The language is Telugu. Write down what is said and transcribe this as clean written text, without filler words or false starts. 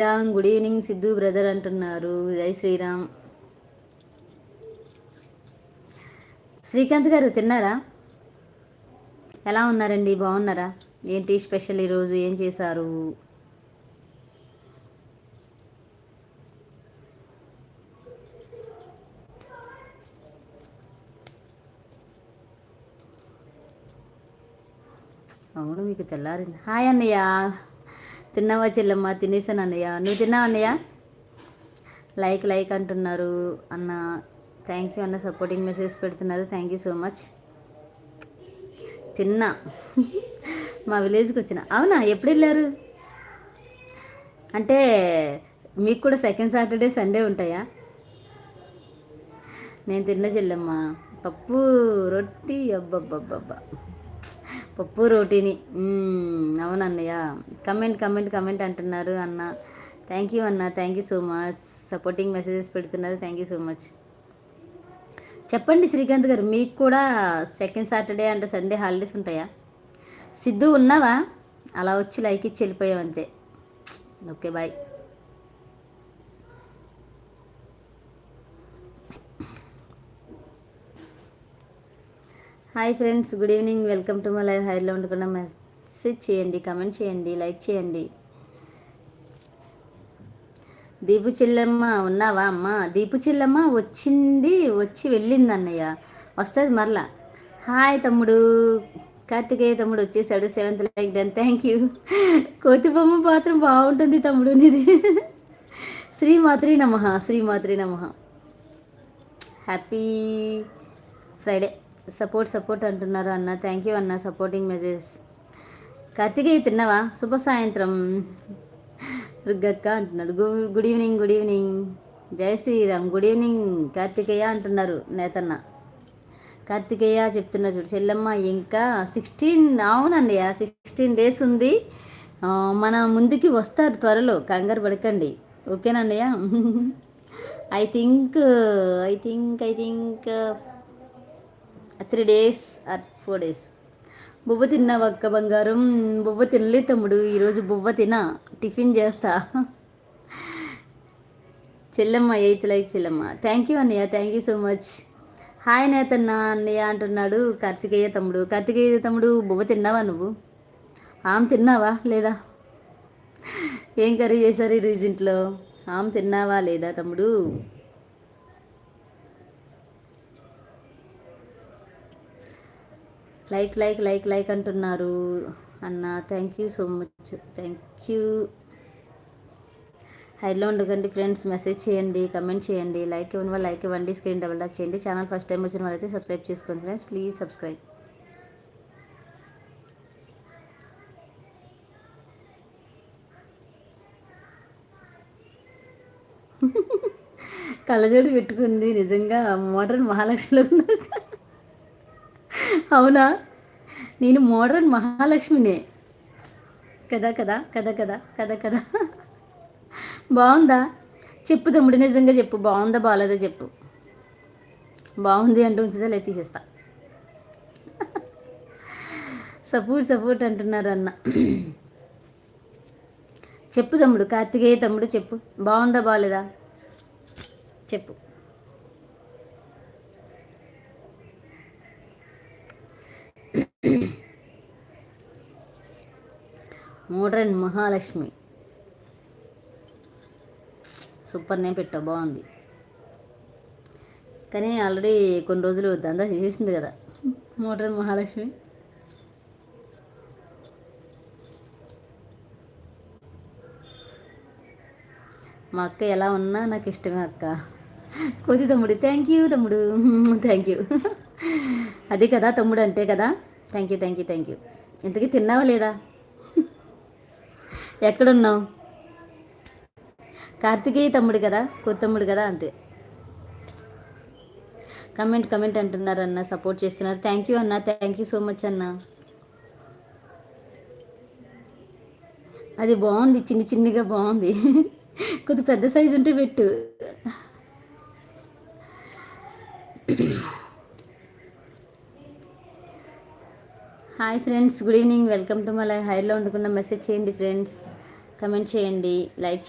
Sriram, good evening Siddhu brother అంటున్నారు. జై శ్రీరామ్. శ్రీకాంత్ గారు తిన్నారా? ఎలా ఉన్నారండి? బాగున్నారా? ఏంటి స్పెషల్ ఈరోజు? ఏం చేశారు? అవును, మీకు తెల్లారింది. హాయ్ అన్నయ్య, తిన్నావా చెల్లమ్మ? తినేసాను అన్నయ్య. నువ్వు తిన్నావు అన్నయ్య? లైక్ లైక్ అంటున్నారు అన్న. థ్యాంక్ యూ అన్న, సపోర్టింగ్ మెసేజ్ పెడుతున్నారు. Thank you so much. తిన్నా. మా విలేజ్కి వచ్చిన. అవునా, ఎప్పుడు వెళ్ళారు? అంటే మీకు కూడా సెకండ్ సాటర్డే సండే ఉంటాయా? నేను తిన్న చెల్లెమ్మ పప్పు రొట్టి. అబ్బబ్బబ్బబ్బా, పప్పు రోటీని. అవునన్నయ్య. కమెంట్ కమెంట్ కమెంట్ అంటున్నారు అన్న. థ్యాంక్ యూ అన్న, thank you so much. Supporting messages పెడుతున్నారు. Thank you so much. చెప్పండి శ్రీకాంత్ గారు, మీకు కూడా సెకండ్ సాటర్డే అంటే సండే హాలిడేస్ ఉంటాయా? సిద్ధు ఉన్నావా? అలా వచ్చి లైక్ ఇచ్చి వెళ్ళిపోయావు అంతే. Okay, bye. Hi friends, good evening. Welcome to my live. హైలో ఉండకుండా మెసేజ్ చేయండి, కమెంట్ చేయండి, లైక్ చేయండి. దీపు చెల్లెమ్మ ఉన్నావా అమ్మ? దీపు చెల్లెమ్మ వచ్చింది, వచ్చి వెళ్ళింది అన్నయ్య. వస్తుంది మరలా. హాయ్ తమ్ముడు కార్తికేయ, తమ్ముడు వచ్చేసాడు. 7th like done. Thank you. కోతి బొమ్మ పాత్ర బాగుంటుంది తమ్ముడు నీది. శ్రీమాత్రి నమః, శ్రీమాత్రి నమః. Happy Friday. సపోర్ట్ అంటున్నారు అన్న. థ్యాంక్ యూ అన్న, సపోర్టింగ్ మెసేజ్. కార్తికేయ తిన్నావా? శుభ సాయంత్రం రుగ్గక్క అంటున్నాడు. Good evening, good evening. జై శ్రీరామ్. గుడ్ ఈవినింగ్ కార్తికేయ అంటున్నారు నేతన్న. కార్తికేయ చెప్తున్నారు చూడు. చెల్లెమ్మ ఇంకా 16. అవునండి, 16 డేస్ ఉంది. మన ముందుకి వస్తారు త్వరలో, కంగారు పడకండి. ఓకేనన్నయ్య. I think 3 days or 4 days. బువ్వ తిన్నావా అక్క బంగారం? బువ్వ తినలే తమ్ముడు, ఈరోజు బువ్వ తినా, టిఫిన్ చేస్తా. చెల్లెమ్మ 8th లైక్ చెల్లెమ్మ. థ్యాంక్ యూ అన్నయ్య, thank you so much. Hi Nethanna అన్నయ్య అంటున్నాడు కార్తికేయ తమ్ముడు. కార్తికేయ తమ్ముడు, బువ్వ తిన్నావా నువ్వు? తిన్నావా లేదా? ఏం కర్రీ చేశారు ఈరోజు ఇంట్లో? తిన్నావా లేదా తమ్ముడు? లైక్ లైక్ లైక్ లైక్ అంటున్నారు అన్న. Thank you so much, thank you. హైలో ఉండకండి ఫ్రెండ్స్, మెసేజ్ చేయండి, కమెంట్ చేయండి. లైక్ ఇవ్వని వాళ్ళు లైక్ ఇవ్వండి, స్క్రీన్ డబుల్ టాప్ చేయండి. ఛానల్ ఫస్ట్ టైం వచ్చిన వాళ్ళైతే సబ్స్క్రైబ్ చేసుకోండి ఫ్రెండ్స్, ప్లీజ్ సబ్స్క్రైబ్. కళ్ళజోడు పెట్టుకుంది, నిజంగా మోడర్న్ మహాలక్ష్మిలో ఉన్నారు. అవునా, నేను మోడర్న్ మహాలక్ష్మినే కదా కదా కదా కదా కదా కదా. బాగుందా? చెప్పు తమ్ముడు, నిజంగా చెప్పు. బాగుందా బాగాలేదా చెప్పు. బాగుంది అంటూ ఉంచుతా, లేదు తీసేస్తా. సపోర్ట్ అంటున్నారు అన్న. చెప్పు తమ్ముడు, కార్తికేయ తమ్ముడు చెప్పు. బాగుందా బాగాలేదా చెప్పు. మోడ్రన్ మహాలక్ష్మి, సూపర్ నేమ్ పెట్టావు, బాగుంది. కానీ ఆల్రెడీ కొన్ని రోజులు దందా చేసేసింది కదా మోడ్రన్ మహాలక్ష్మి. మా అక్క ఎలా ఉన్నా నాకు ఇష్టమే అక్క. కోతి తమ్ముడు, థ్యాంక్ యూ తమ్ముడు, థ్యాంక్ యూ. అది కదా తమ్ముడు అంటే కదా. Thank you thank you thank you. ఇంతకీ తిన్నావా లేదా? ఎక్కడున్నావు? కార్తికేయ తమ్ముడు కదా, కొత్త తమ్ముడు కదా, అంతే. కమెంట్ అంటున్నారు అన్న, సపోర్ట్ చేస్తున్నారు. థ్యాంక్ యూ అన్న, థ్యాంక్ యూ సో మచ్ అన్న. అది బాగుంది, చిన్నగా బాగుంది. కొద్ది పెద్ద సైజు ఉంటే పెట్టు. Hi friends, good evening. Welcome to my live. హైలో ఉండకుండా మెసేజ్ చేయండి ఫ్రెండ్స్, కమెంట్ చేయండి, లైక్ చేయండి.